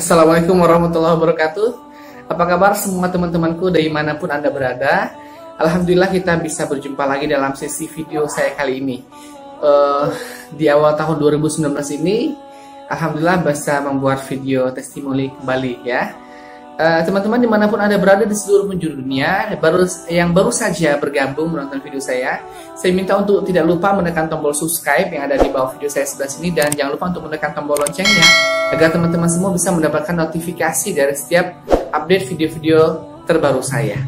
Assalamualaikum warahmatullahi wabarakatuh. Apa kabar semua teman-temanku dari manapun Anda berada? Alhamdulillah kita bisa berjumpa lagi dalam sesi video saya kali ini. Di awal tahun 2019 ini, Alhamdulillah bisa membuat video testimoni kembali ya. Teman-teman dimanapun Anda berada di seluruh penjuru dunia yang baru saja bergabung menonton video saya minta untuk tidak lupa menekan tombol subscribe yang ada di bawah video saya sebelah sini, dan jangan lupa untuk menekan tombol loncengnya agar teman-teman semua bisa mendapatkan notifikasi dari setiap update video-video terbaru saya.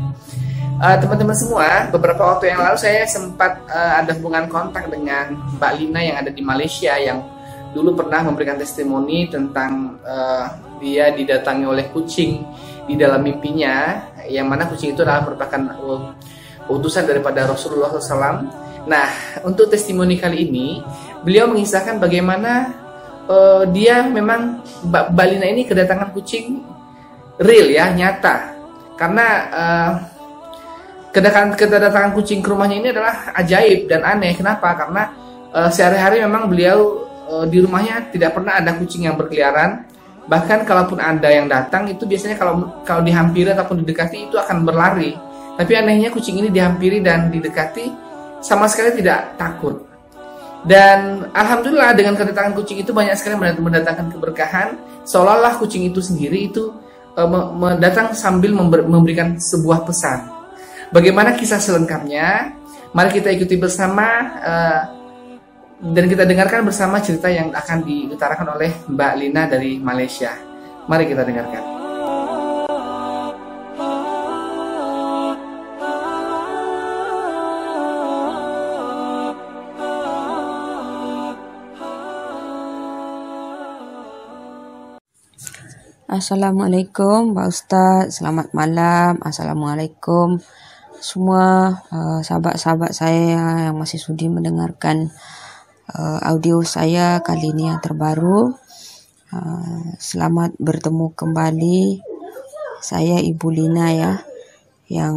Teman-teman semua, beberapa waktu yang lalu saya sempat ada hubungan kontak dengan Mbak Lina yang ada di Malaysia, yang dulu pernah memberikan testimoni tentang dia didatangi oleh kucing di dalam mimpinya, yang mana kucing itu adalah merupakan utusan daripada Rasulullah SAW. Nah, untuk testimoni kali ini, beliau mengisahkan bagaimana dia memang Mbak Lina ini kedatangan kucing real ya, nyata. Karena kedatangan kucing ke rumahnya ini adalah ajaib dan aneh. Kenapa? Karena sehari-hari memang beliau di rumahnya tidak pernah ada kucing yang berkeliaran. Bahkan kalaupun ada yang datang, itu biasanya kalau dihampiri ataupun didekati itu akan berlari. Tapi anehnya kucing ini dihampiri dan didekati sama sekali tidak takut. Dan alhamdulillah dengan kedatangan kucing itu banyak sekali mendatangkan keberkahan. Seolah-olah kucing itu sendiri itu datang sambil memberikan sebuah pesan. Bagaimana kisah selengkapnya? Mari kita ikuti bersama dan kita dengarkan bersama cerita yang akan diutarakan oleh Mbak Lina dari Malaysia. Mari kita dengarkan. Assalamualaikum Pak Ustaz, selamat malam. Assalamualaikum semua sahabat-sahabat saya yang masih sudi mendengarkan audio saya kali ini yang terbaru. Selamat bertemu kembali. Saya Ibu Lina ya, yang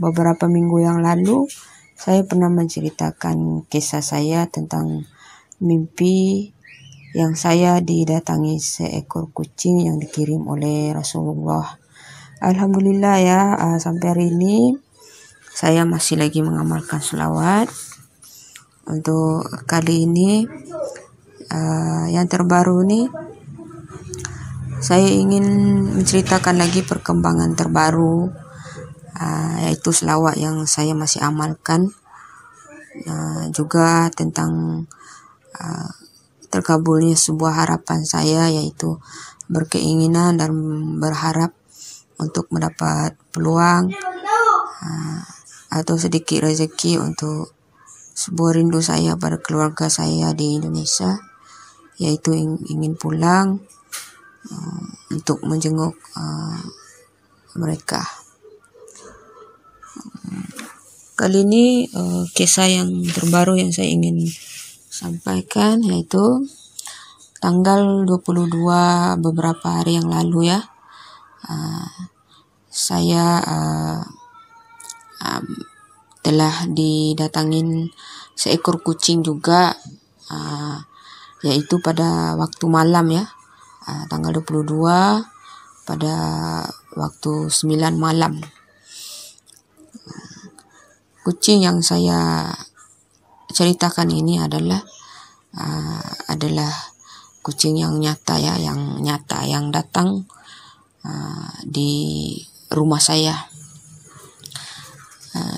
beberapa minggu yang lalu saya pernah menceritakan kisah saya tentang mimpi yang saya didatangi seekor kucing yang dikirim oleh Rasulullah. Alhamdulillah ya, sampai hari ini saya masih lagi mengamalkan selawat. Untuk kali ini yang terbaru nih, saya ingin menceritakan lagi perkembangan terbaru, yaitu selawat yang saya masih amalkan, juga tentang terkabulnya sebuah harapan saya, yaitu berkeinginan dan berharap untuk mendapat peluang atau sedikit rezeki untuk sebuah rindu saya pada keluarga saya di Indonesia, yaitu ingin pulang untuk menjenguk mereka. Kali ini kisah yang terbaru yang saya ingin sampaikan, yaitu tanggal 22 beberapa hari yang lalu ya, saya telah didatangin seekor kucing juga, yaitu pada waktu malam ya, tanggal 22 pada waktu 9 malam. Kucing yang saya ceritakan ini adalah kucing yang nyata ya, yang datang di rumah saya.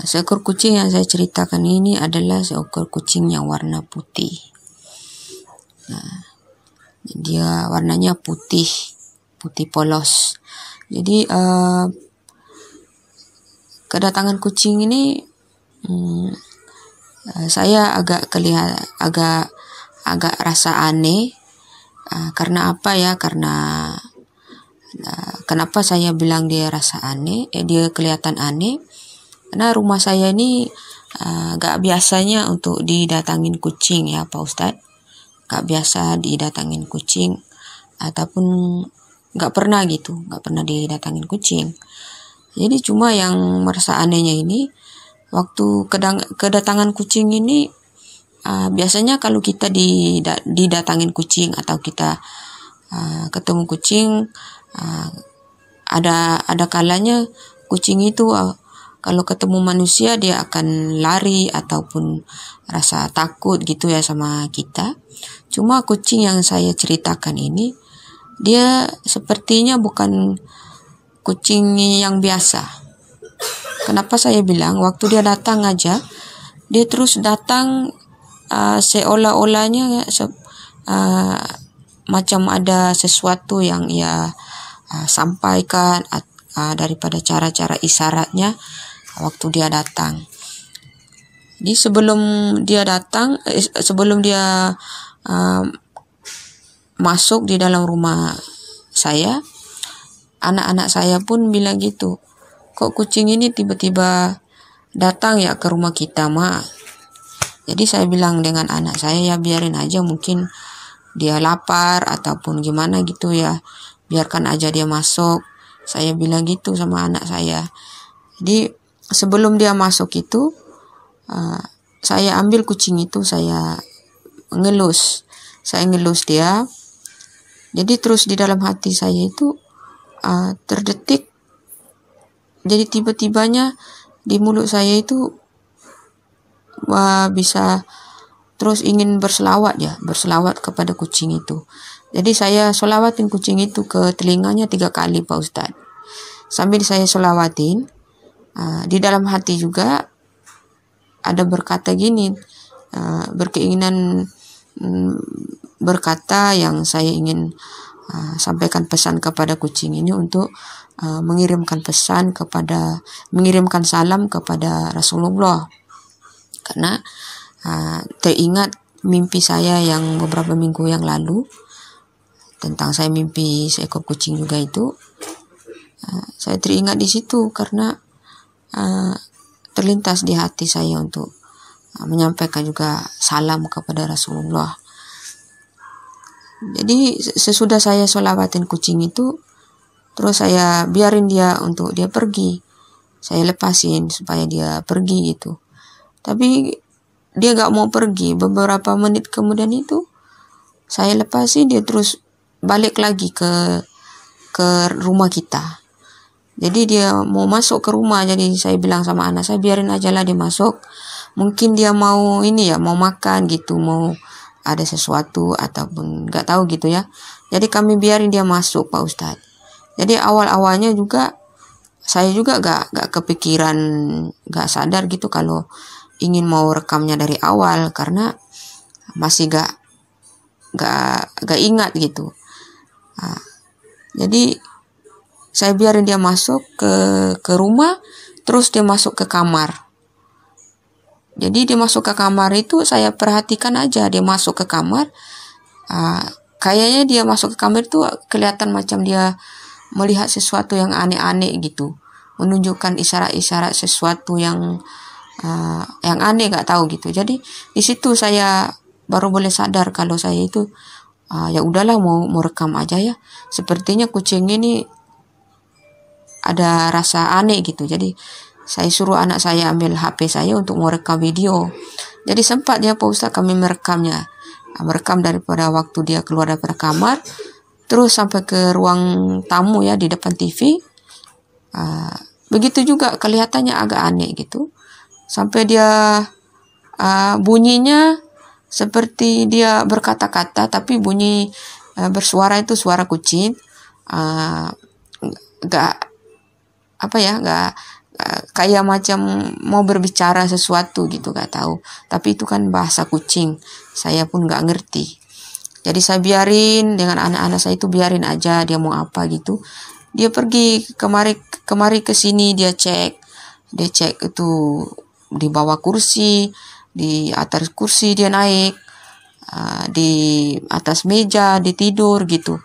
Seekor kucing yang saya ceritakan ini adalah seekor kucing yang warna putih. Dia warnanya putih polos. Jadi kedatangan kucing ini saya agak rasa aneh. Karena apa ya? Kenapa saya bilang dia rasa aneh? Dia kelihatan aneh. Karena rumah saya ini gak biasanya untuk didatangin kucing ya Pak Ustadz. Gak biasa didatangin kucing, ataupun gak pernah didatangin kucing. Jadi cuma yang merasa anehnya ini, waktu kedatangan kucing ini, biasanya kalau kita didatangin kucing atau kita ketemu kucing, ada kalanya kucing itu kalau ketemu manusia dia akan lari ataupun rasa takut gitu ya sama kita. Cuma kucing yang saya ceritakan ini, dia sepertinya bukan kucing yang biasa. Kenapa saya bilang waktu dia datang aja, dia terus datang seolah-olahnya macam ada sesuatu yang ia sampaikan daripada cara-cara isyaratnya waktu dia datang. Jadi sebelum dia datang, sebelum dia masuk di dalam rumah saya, anak-anak saya pun bilang gitu, kok kucing ini tiba-tiba datang ya ke rumah kita, Ma. Jadi saya bilang dengan anak saya, ya biarin aja, mungkin dia lapar ataupun gimana gitu ya, biarkan aja dia masuk. Saya bilang gitu sama anak saya. Jadi sebelum dia masuk itu, saya ambil kucing itu, saya ngelus dia. Jadi terus di dalam hati saya itu terdetik, jadi tiba-tibanya di mulut saya itu bisa terus ingin berselawat kepada kucing itu. Jadi saya solawatin kucing itu ke telinganya 3 kali, Pak Ustadz. Sambil saya solawatin, di dalam hati juga ada berkata gini, berkeinginan berkata yang saya ingin sampaikan pesan kepada kucing ini untuk mengirimkan salam kepada Rasulullah. Karena teringat mimpi saya yang beberapa minggu yang lalu, tentang saya mimpi seekor kucing juga itu. Saya teringat di situ karena terlintas di hati saya untuk menyampaikan juga salam kepada Rasulullah. Jadi sesudah saya sholawatin kucing itu, terus saya biarin dia untuk dia pergi. Saya lepasin supaya dia pergi gitu. Tapi dia gak mau pergi. Beberapa menit kemudian itu saya lepasin, dia terus balik lagi ke rumah kita. Jadi dia mau masuk ke rumah. Jadi saya bilang sama anak saya, biarin aja lah dia masuk. Mungkin dia mau mau makan gitu, mau ada sesuatu ataupun gak tahu gitu ya. Jadi kami biarin dia masuk, Pak Ustadz. Jadi awal-awalnya juga saya juga gak kepikiran, gak sadar gitu kalau ingin mau rekamnya dari awal, karena masih gak ingat gitu. Jadi saya biarin dia masuk ke rumah, terus dia masuk ke kamar. Jadi dia masuk ke kamar itu saya perhatikan aja, dia masuk ke kamar. Kayaknya dia masuk ke kamar itu kelihatan macam dia melihat sesuatu yang aneh-aneh gitu, menunjukkan isyarat-isyarat sesuatu yang aneh, gak tahu gitu. Jadi di situ saya baru boleh sadar kalau saya itu ya udahlah, mau rekam aja ya. Sepertinya kucing ini ada rasa aneh gitu. Jadi saya suruh anak saya ambil HP saya untuk mau rekam video. Jadi sempat ya Pak Ustadz kami merekamnya. Merekam daripada waktu dia keluar dari kamar, terus sampai ke ruang tamu ya di depan TV. Begitu juga kelihatannya agak aneh gitu. Sampai dia bunyinya seperti dia berkata-kata, tapi bunyi bersuara itu suara kucing. Gak kayak macam mau berbicara sesuatu gitu, gak tahu. Tapi itu kan bahasa kucing, saya pun gak ngerti. Jadi saya biarin dengan anak-anak saya itu, biarin aja dia mau apa gitu. Dia pergi kemari ke sini, dia cek itu di bawah kursi, di atas kursi dia naik, di atas meja dia tidur gitu.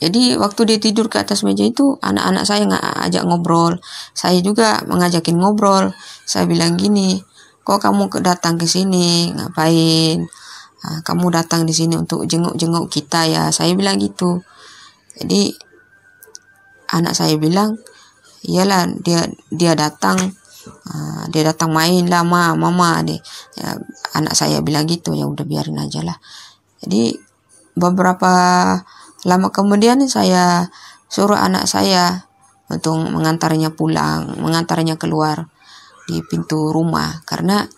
Jadi waktu dia tidur ke atas meja itu, anak-anak saya ngajak ngobrol. Saya juga mengajakin ngobrol. Saya bilang gini, kok kamu datang ke sini, ngapain? Kamu datang di sini untuk jenguk-jenguk kita ya. Saya bilang gitu. Jadi anak saya bilang, iyalah dia datang main lah mama deh. Ya, anak saya bilang gitu, ya udah biarin aja lah. Jadi beberapa lama kemudian saya suruh anak saya untuk mengantarnya pulang, mengantarnya keluar di pintu rumah, karena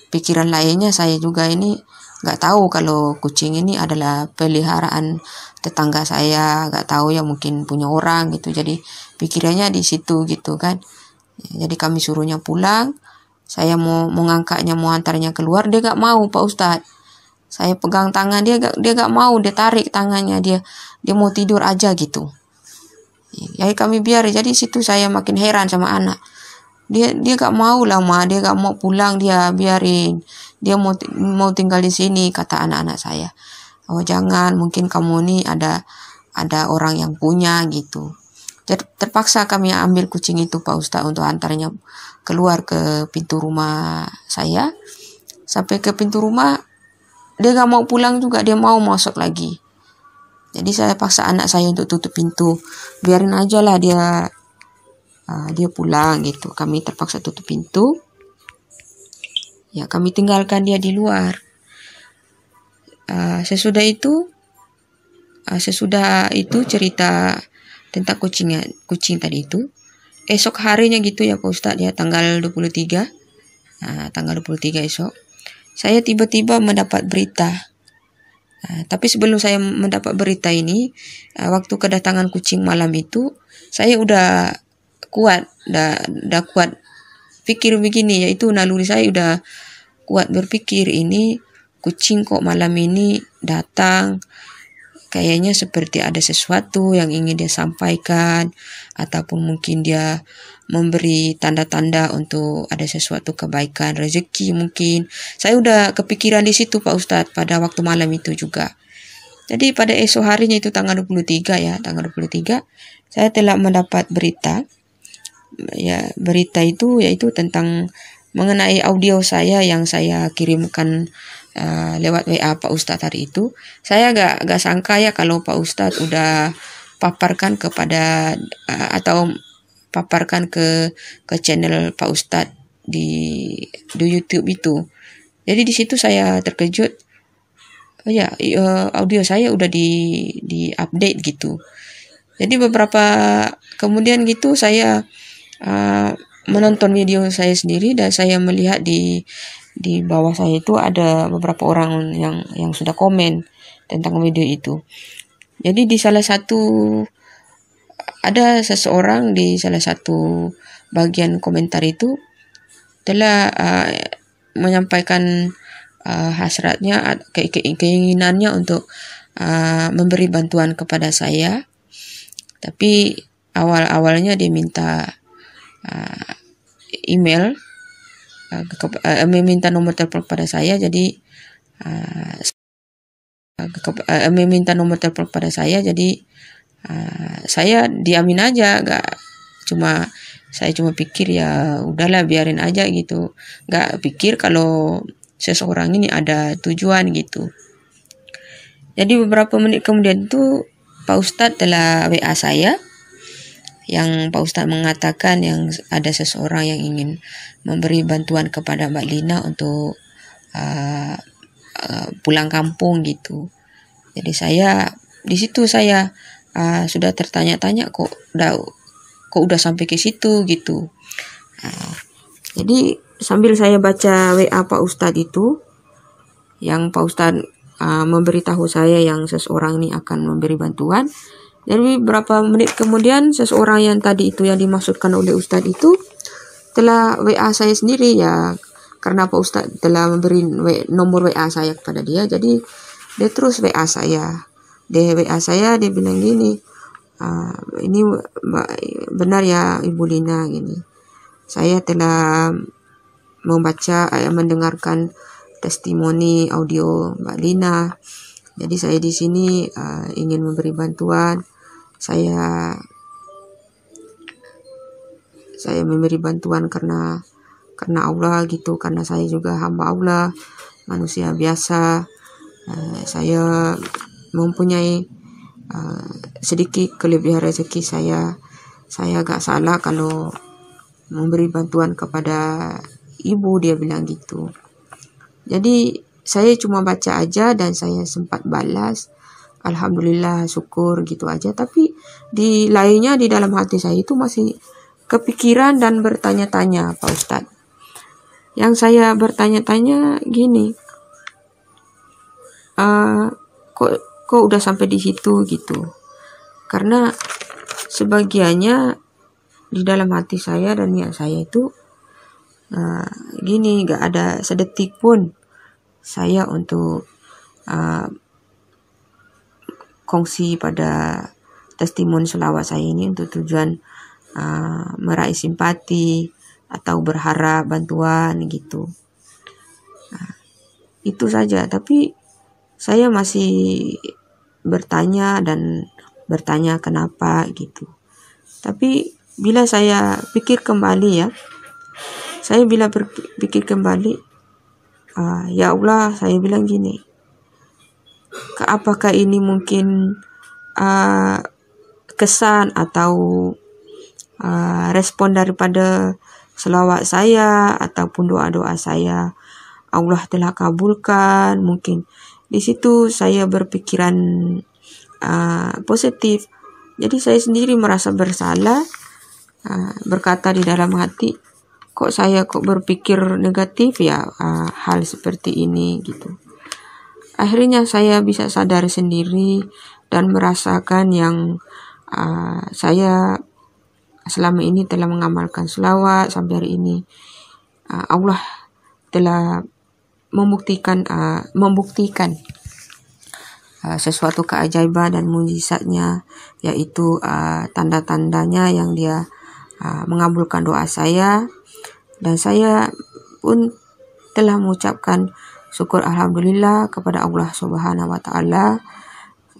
pikiran lainnya saya juga ini nggak tahu kalau kucing ini adalah peliharaan tetangga saya, nggak tahu ya, mungkin punya orang gitu, jadi pikirannya di situ gitu kan. Jadi kami suruhnya pulang, saya mau ngangkatnya, mau antarnya keluar, dia nggak mau Pak Ustadz. Saya pegang tangan dia gak mau, dia tarik tangannya, dia mau tidur aja gitu. Ya kami biar, jadi situ saya makin heran sama anak. Dia gak mau lah Ma, dia gak mau pulang, dia biarin. Dia mau tinggal di sini, kata anak-anak saya. Oh jangan, mungkin kamu nih ada orang yang punya gitu. Jadi terpaksa kami ambil kucing itu Pak Ustadz untuk antarnya keluar ke pintu rumah saya. Sampai ke pintu rumah, dia gak mau pulang juga, dia mau masuk lagi. Jadi saya paksa anak saya untuk tutup pintu. Biarin aja lah dia pulang gitu. Kami terpaksa tutup pintu. Ya kami tinggalkan dia di luar. Sesudah itu cerita tentang kucing tadi itu. Esok harinya gitu ya Pak Ustadz, ya tanggal 23. Tanggal 23 esok. Saya tiba-tiba mendapat berita. Tapi sebelum saya mendapat berita ini, waktu kedatangan kucing malam itu, saya udah kuat, udah kuat pikir begini, yaitu naluri saya udah kuat berpikir, ini kucing kok malam ini datang, kayaknya seperti ada sesuatu yang ingin dia sampaikan, ataupun mungkin dia memberi tanda-tanda untuk ada sesuatu kebaikan, rezeki mungkin. Saya udah kepikiran di situ Pak Ustadz pada waktu malam itu juga. Jadi pada esok harinya itu tanggal 23 ya, tanggal 23 saya telah mendapat berita. Ya, berita itu yaitu tentang mengenai audio saya yang saya kirimkan lewat WA Pak Ustadz hari itu. Saya gak sangka ya kalau Pak Ustadz udah paparkan kepada atau paparkan ke channel Pak Ustadz di YouTube itu. Jadi di situ saya terkejut. Oh ya, audio saya udah di update gitu. Jadi beberapa kemudian gitu saya menonton video saya sendiri, dan saya melihat di bawah saya itu ada beberapa orang yang sudah komen tentang video itu. Jadi di salah satu, ada seseorang di salah satu bagian komentar itu telah menyampaikan hasratnya, keinginannya untuk memberi bantuan kepada saya. Tapi awalnya dia minta email, meminta nomor telepon kepada saya. Jadi meminta nomor telepon kepada saya. Jadi saya diamin aja, saya cuma pikir ya udahlah biarin aja gitu, nggak pikir kalau seseorang ini ada tujuan gitu. Jadi beberapa menit kemudian itu Pak Ustadz telah WA saya, yang Pak Ustadz mengatakan yang ada seseorang yang ingin memberi bantuan kepada Mbak Lina untuk pulang kampung gitu. Jadi di situ saya sudah tertanya-tanya kok udah sampai ke situ gitu. Jadi sambil saya baca WA Pak Ustadz itu, yang Pak Ustadz memberitahu saya yang seseorang ini akan memberi bantuan. Jadi beberapa menit kemudian seseorang yang tadi itu yang dimaksudkan oleh Ustadz itu telah WA saya sendiri ya, karena Pak Ustadz telah memberi nomor WA saya kepada dia. Jadi dia terus WA saya. Dia bilang gini, ini benar ya Ibu Lina gini. Saya telah mendengarkan testimoni audio Mbak Lina. Jadi saya di sini ingin memberi bantuan. Saya memberi bantuan karena Allah gitu, karena saya juga hamba Allah, manusia biasa. Saya mempunyai sedikit kelebihan rezeki saya gak salah kalau memberi bantuan kepada ibu, dia bilang gitu. Jadi saya cuma baca aja dan saya sempat balas, alhamdulillah, syukur gitu aja. Tapi di lainnya di dalam hati saya itu masih kepikiran dan bertanya-tanya, Pak Ustadz. Yang saya bertanya-tanya gini, kok udah sampai di situ gitu. Karena sebagiannya di dalam hati saya dan niat saya itu gini, gak ada sedetik pun saya untuk kongsi pada testimoni selawat saya ini untuk tujuan meraih simpati atau berharap bantuan gitu. Itu saja. Tapi saya masih bertanya dan bertanya kenapa gitu. Tapi bila saya pikir kembali ya, saya bila berpikir kembali, ya Allah, saya bilang gini, apakah ini mungkin kesan atau respon daripada selawat saya ataupun doa-doa saya Allah telah kabulkan. Mungkin di situ saya berpikiran positif. Jadi saya sendiri merasa bersalah, berkata di dalam hati, kok berpikir negatif ya hal seperti ini gitu. Akhirnya saya bisa sadar sendiri dan merasakan yang saya selama ini telah mengamalkan selawat sampai hari ini. Allah telah membuktikan sesuatu keajaiban dan mujizatnya, yaitu tanda-tandanya yang dia mengabulkan doa saya, dan saya pun telah mengucapkan syukur alhamdulillah kepada Allah Subhanahu wa taala,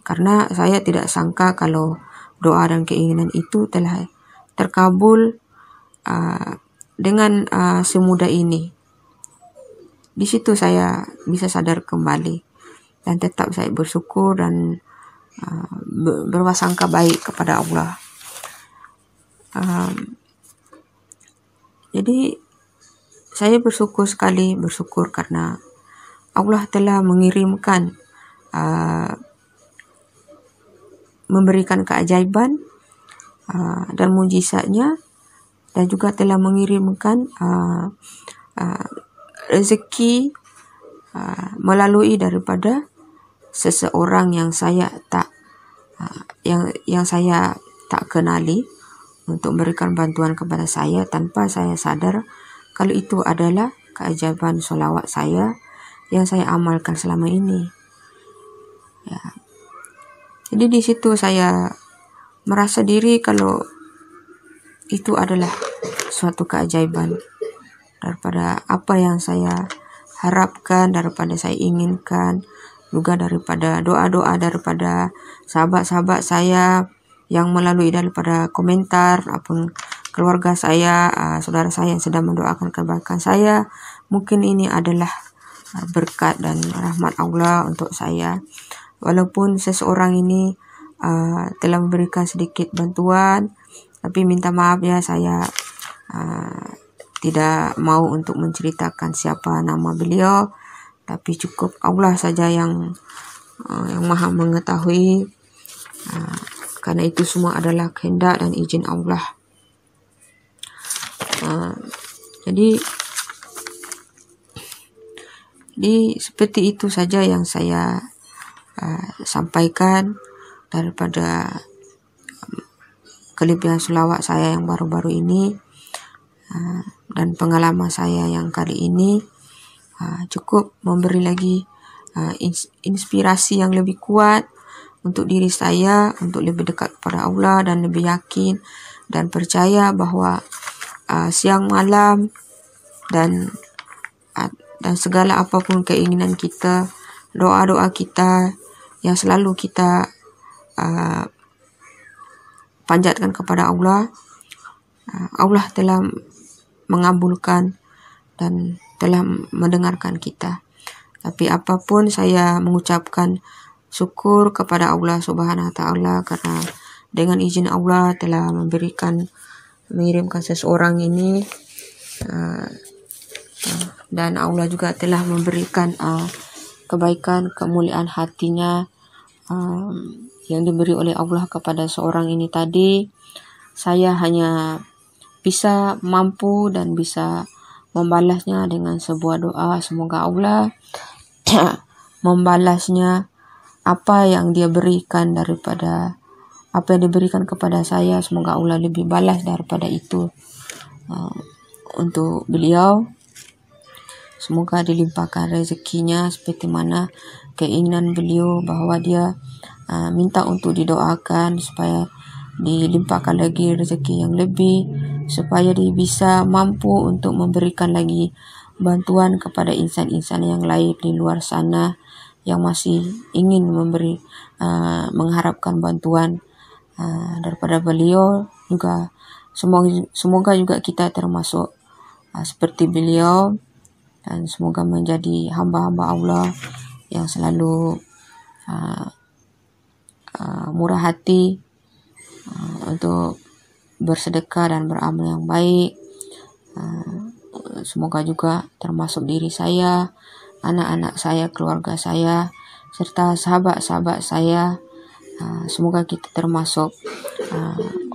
karena saya tidak sangka kalau doa dan keinginan itu telah terkabul dengan semudah ini. Di situ saya bisa sadar kembali dan tetap saya bersyukur dan berwasangka baik kepada Allah. Jadi saya bersyukur sekali, bersyukur karena Allah telah mengirimkan, memberikan keajaiban dan mujizatnya, dan juga telah mengirimkan rezeki melalui daripada seseorang yang saya tak kenali, untuk memberikan bantuan kepada saya tanpa saya sadar kalau itu adalah keajaiban sholawat saya yang saya amalkan selama ini. Ya. Jadi di situ saya merasa diri kalau itu adalah suatu keajaiban daripada apa yang saya harapkan, daripada saya inginkan, juga daripada doa-doa daripada sahabat-sahabat saya yang melalui daripada komentar ataupun keluarga saya, saudara saya yang sedang mendoakan kebaikan saya. Mungkin ini adalah berkat dan rahmat Allah untuk saya. Walaupun seseorang ini telah memberikan sedikit bantuan, tapi minta maaf ya, saya tidak mau untuk menceritakan siapa nama beliau, tapi cukup Allah saja yang maha mengetahui, karena itu semua adalah kehendak dan izin Allah. Jadi seperti itu saja yang saya sampaikan daripada kelebihan selawat saya yang baru-baru ini, dan pengalaman saya yang kali ini cukup memberi lagi inspirasi yang lebih kuat untuk diri saya, untuk lebih dekat kepada Allah dan lebih yakin dan percaya bahwa siang malam dan segala apapun keinginan kita, doa-doa kita yang selalu kita panjatkan kepada Allah, Allah telah mengabulkan dan telah mendengarkan kita. Tapi apapun saya mengucapkan syukur kepada Allah Subhanahu wa taala, karena dengan izin Allah telah mengirimkan seseorang ini, dan Allah juga telah memberikan kebaikan, kemuliaan hatinya yang diberi oleh Allah kepada seorang ini tadi, saya hanya bisa mampu dan bisa membalasnya dengan sebuah doa. Semoga Allah membalasnya apa yang dia berikan daripada apa yang diberikan kepada saya. Semoga Allah lebih balas daripada itu untuk beliau. Semoga dilimpahkan rezekinya seperti mana keinginan beliau, bahwa dia minta untuk didoakan supaya dilimpahkan lagi rezeki yang lebih, supaya dia bisa mampu untuk memberikan lagi bantuan kepada insan-insan yang lain di luar sana yang masih ingin mengharapkan bantuan daripada beliau juga. Semoga juga kita termasuk seperti beliau, dan semoga menjadi hamba-hamba Allah yang selalu murah hati untuk bersedekah dan beramal yang baik. Semoga juga termasuk diri saya, anak-anak saya, keluarga saya, serta sahabat-sahabat saya. Semoga kita termasuk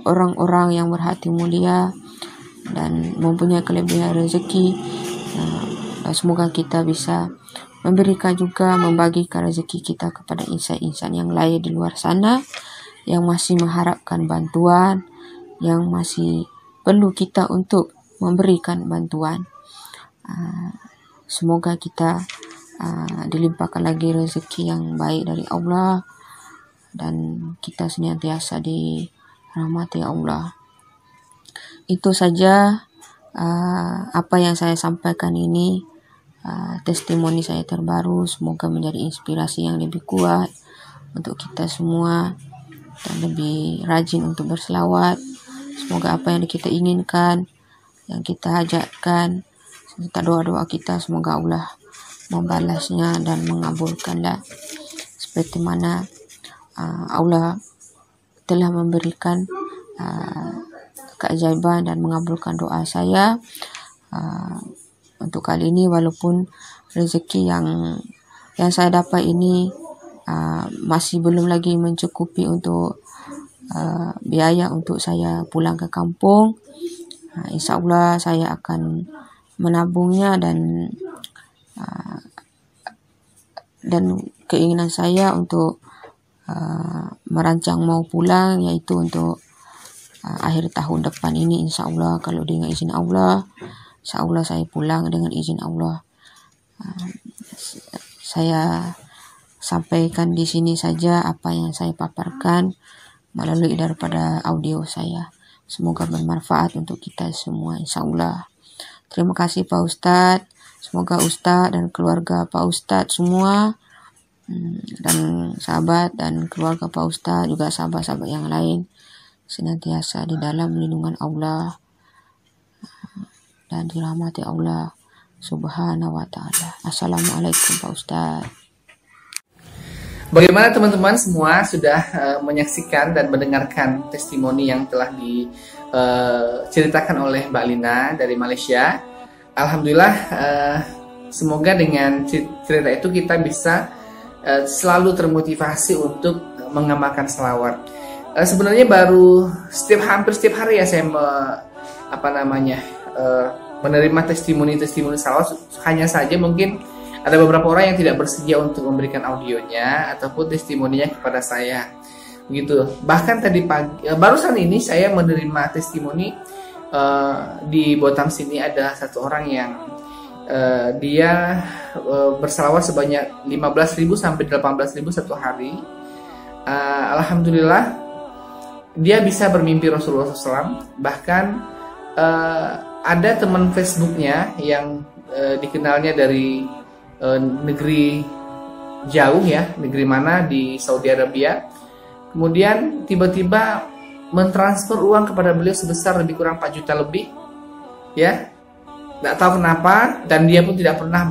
orang-orang yang berhati mulia dan mempunyai kelebihan rezeki. Dan semoga kita bisa memberikan juga, membagikan rezeki kita kepada insan-insan yang lain di luar sana yang masih mengharapkan bantuan, yang masih perlu kita untuk memberikan bantuan. Semoga kita dilimpahkan lagi rezeki yang baik dari Allah, dan kita senantiasa dirahmati Allah. Itu saja apa yang saya sampaikan ini, testimoni saya terbaru. Semoga menjadi inspirasi yang lebih kuat untuk kita semua dan lebih rajin untuk berselawat. Semoga apa yang kita inginkan, yang kita hajatkan, serta doa-doa kita, semoga Allah membalasnya dan mengabulkanlah, seperti mana Allah telah memberikan keajaiban dan mengabulkan doa saya untuk kali ini. Walaupun rezeki yang saya dapat ini masih belum lagi mencukupi untuk biaya untuk saya pulang ke kampung, insya Allah saya akan menabungnya, dan keinginan saya untuk merancang mau pulang, yaitu untuk akhir tahun depan ini, insya Allah. Kalau dengan izin Allah, insya Allah saya pulang dengan izin Allah. Saya sampaikan di sini saja apa yang saya paparkan melalui daripada audio saya. Semoga bermanfaat untuk kita semua, insya Allah. Terima kasih Pak Ustadz. Semoga Ustadz dan keluarga Pak Ustadz semua, dan sahabat dan keluarga Pak Ustadz, juga sahabat-sahabat yang lain, senantiasa di dalam lindungan Allah dan dirahmati Allah Subhanahu wa ta'ala. Assalamualaikum Pak Ustadz. Bagaimana teman-teman semua sudah menyaksikan dan mendengarkan testimoni yang telah diceritakan oleh Mbak Lina dari Malaysia. Alhamdulillah, semoga dengan cerita itu kita bisa selalu termotivasi untuk mengamalkan selawat. Sebenarnya baru hampir setiap hari ya saya menerima testimoni selawat. Hanya saja mungkin ada beberapa orang yang tidak bersedia untuk memberikan audionya ataupun testimoninya kepada saya, begitu. Bahkan tadi pagi, barusan ini saya menerima testimoni di Batam sini. Ada satu orang yang dia berselawat sebanyak 15.000 sampai 18.000 satu hari. Alhamdulillah, dia bisa bermimpi Rasulullah SAW. Bahkan ada teman Facebooknya yang dikenalnya dari negeri jauh ya, negeri mana di Saudi Arabia. Kemudian tiba-tiba mentransfer uang kepada beliau sebesar lebih kurang 4 juta lebih, ya. Nggak tahu kenapa, dan dia pun tidak pernah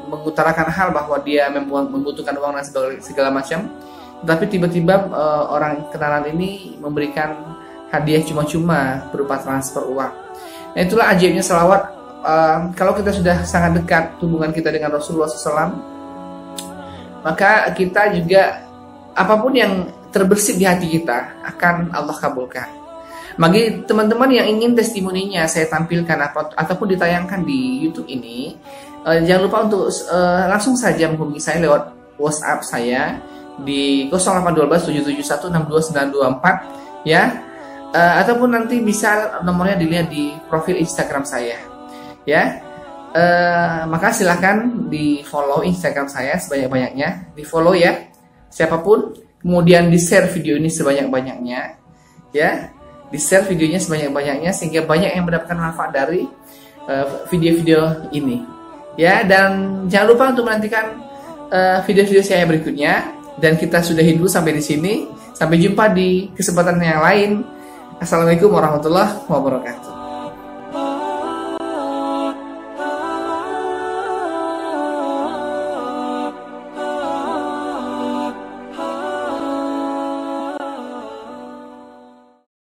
mengutarakan hal bahwa dia membutuhkan uang dan segala macam. Tapi tiba-tiba orang kenalan ini memberikan hadiah cuma-cuma berupa transfer uang. Nah, itulah ajaibnya selawat. Kalau kita sudah sangat dekat hubungan kita dengan Rasulullah SAW, maka kita juga apapun yang terbersit di hati kita akan Allah kabulkan. Bagi teman-teman yang ingin testimoninya saya tampilkan ataupun ditayangkan di YouTube ini, jangan lupa untuk langsung saja menghubungi saya lewat WhatsApp saya di 0812 771 62924 ya, ataupun nanti bisa nomornya dilihat di profil Instagram saya ya. Maka silahkan di follow Instagram saya sebanyak-banyaknya, di follow ya siapapun, kemudian di share video ini sebanyak-banyaknya ya, di share videonya sebanyak-banyaknya sehingga banyak yang mendapatkan manfaat dari video-video ini ya. Dan jangan lupa untuk menantikan video-video saya berikutnya, dan kita sudahi dulu sampai di sini. Sampai jumpa di kesempatan yang lain. Assalamualaikum warahmatullahi wabarakatuh.